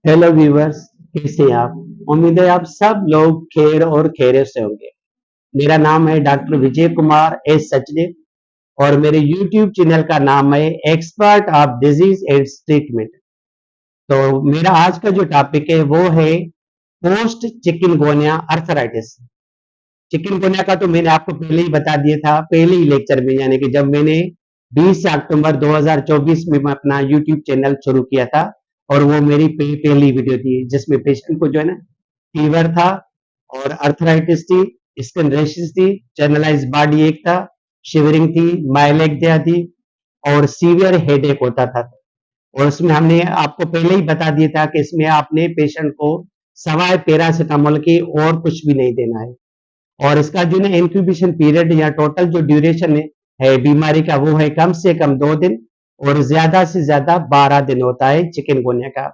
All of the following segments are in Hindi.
हेलो व्यूवर्स, कैसे हैं आप? उम्मीद है आप सब लोग खैर और खैरियत से होंगे। मेरा नाम है डॉक्टर विजय कुमार एस सचदेव और मेरे यूट्यूब चैनल का नाम है expert of disease and treatment. तो मेरा आज का जो टॉपिक है वो है पोस्ट चिकनगुनिया अर्थराइटिस। चिकनगुनिया का तो मैंने आपको पहले ही बता दिया था, पहले ही लेक्चर में, यानी कि जब मैंने 20 अक्टूबर 2024 में मैं अपना यूट्यूब चैनल शुरू किया था और वो मेरी पहली वीडियो थी जिसमें पेशेंट को जो है ना फीवर था और अर्थराइटिस थी, स्किन रैशेस थी, जनरलाइज बॉडी एक था, शिवरिंग थी, माइलेक्सिया थी और सीवियर हेडेक होता था। और उसमें हमने आपको पहले ही बता दिया था कि इसमें आपने पेशेंट को सवाए पैरासिटामोल के और कुछ भी नहीं देना है। और इसका जो ना इंक्यूबेशन पीरियड या टोटल जो ड्यूरेशन है बीमारी का वो है कम से कम 2 दिन और ज्यादा से ज्यादा 12 दिन होता है चिकनगुनिया का।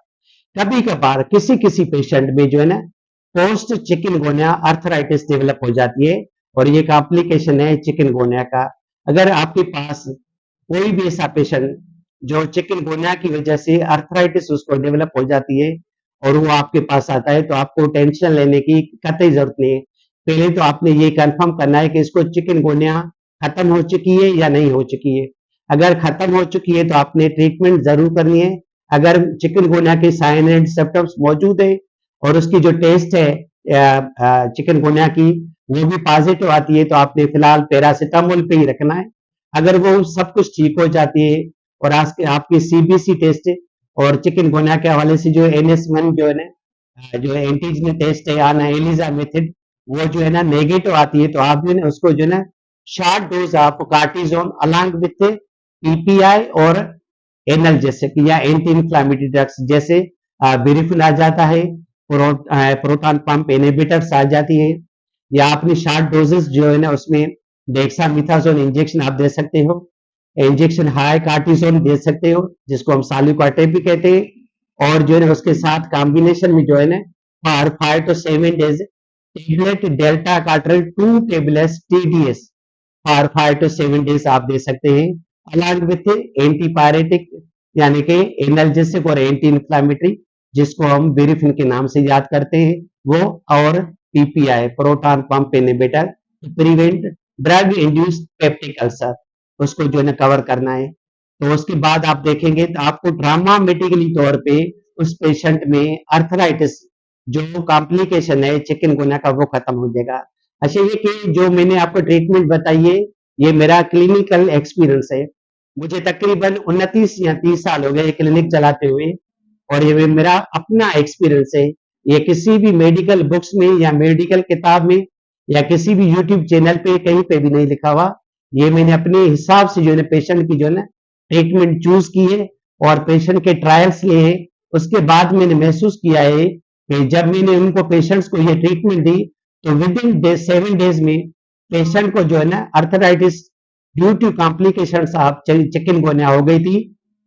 कभी कभार किसी किसी पेशेंट में जो है ना पोस्ट चिकनगुनिया अर्थराइटिस डेवलप हो जाती है और ये कॉम्प्लिकेशन है चिकनगुनिया का। अगर आपके पास कोई भी ऐसा पेशेंट जो चिकनगुनिया की वजह से अर्थराइटिस उसको डेवलप हो जाती है और वो आपके पास आता है तो आपको टेंशन लेने की कतई जरूरत नहीं है। पहले तो आपने ये कंफर्म करना है कि इसको चिकनगुनिया खत्म हो चुकी है या नहीं हो चुकी है। अगर खत्म हो चुकी है तो आपने ट्रीटमेंट जरूर करनी है। अगर चिकनगुनिया के साइन एंड सिम्टम्स मौजूद है और उसकी जो टेस्ट है चिकनगुनिया की वो भी पॉजिटिव आती है तो आपने फिलहाल पैरासिटामोल पे ही रखना है। अगर वो सब कुछ ठीक हो जाती है और आज के आपकी सीबीसी टेस्ट और चिकनगुनिया के हवाले से जो NS1 जो है ना जो एंटीजन टेस्ट है या एलिजा मेथड वो जो है ना नेगेटिव आती है तो आप जो है ना उसको जो है ना शॉर्ट डोज आप कार्टिजोन अलॉन्ग विथ पीपीआई और एनाल्जेसिक या एंटी इंफ्लेमेटरी ड्रग्स जैसे बिरिफिन आ जाता है, प्रोटॉन पंप इनहिबिटर्स आ जाती है, या अपनी शॉर्ट डोजेस जो है ना उसमें डेक्सामेथासोन इंजेक्शन आप दे सकते हो, इंजेक्शन हाई कार्टिसोन दे सकते हो जिसको हम साल्यूकाटेप भी कहते हैं। और जो है ना उसके साथ कॉम्बिनेशन में जो है ना for 5 to 7 days tablet Deltacortril 2 tablets TDS for 5 to 7 days आप दे सकते हैं अलॉन्ग विथ एंटीपायरेटिक यानी कि एनाल्जेसिक और एंटी इंफ्लेमेटरी जिसको हम बेरिफिन के नाम से याद करते हैं वो, और PPI proton pump inhibitor to prevent drug induced peptic ulcer उसको जो है ना कवर करना है। तो उसके बाद आप देखेंगे तो आपको ड्रामामेटिकली तौर पे उस पेशेंट में अर्थराइटिस जो कॉम्प्लिकेशन है चिकनगुनिया का वो खत्म हो जाएगा। अच्छा, ये कि जो मैंने आपको ट्रीटमेंट बताई है ये मेरा क्लिनिकल एक्सपीरियंस है। मुझे तकरीबन 29 या 30 साल हो गए क्लिनिक चलाते हुए और ये मेरा अपना एक्सपीरियंस है। ये किसी भी मेडिकल बुक्स में या मेडिकल किताब में या किसी भी यूट्यूब चैनल पे कहीं पे भी नहीं लिखा हुआ। ये मैंने अपने हिसाब से जो है ना पेशेंट की जो है ना ट्रीटमेंट चूज की है और पेशेंट के ट्रायल्स लिए हैं। उसके बाद मैंने महसूस किया है कि जब मैंने उनको पेशेंट्स को ये ट्रीटमेंट दी तो विद इन 7 days में पेशेंट को जो है ना arthritis due to complication of chikungunya हो गई थी,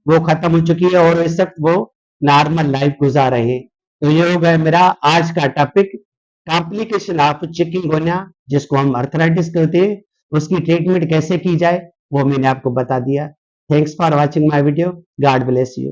वो खत्म हो चुकी है और इस वक्त वो नॉर्मल लाइफ गुजार रहे हैं। तो ये हो गया मेरा आज का टॉपिक, कॉम्प्लिकेशन ऑफ चिकनगुनिया जिसको हम अर्थराइटिस कहते हैं, उसकी ट्रीटमेंट कैसे की जाए वो मैंने आपको बता दिया। Thanks for watching my video. God bless you.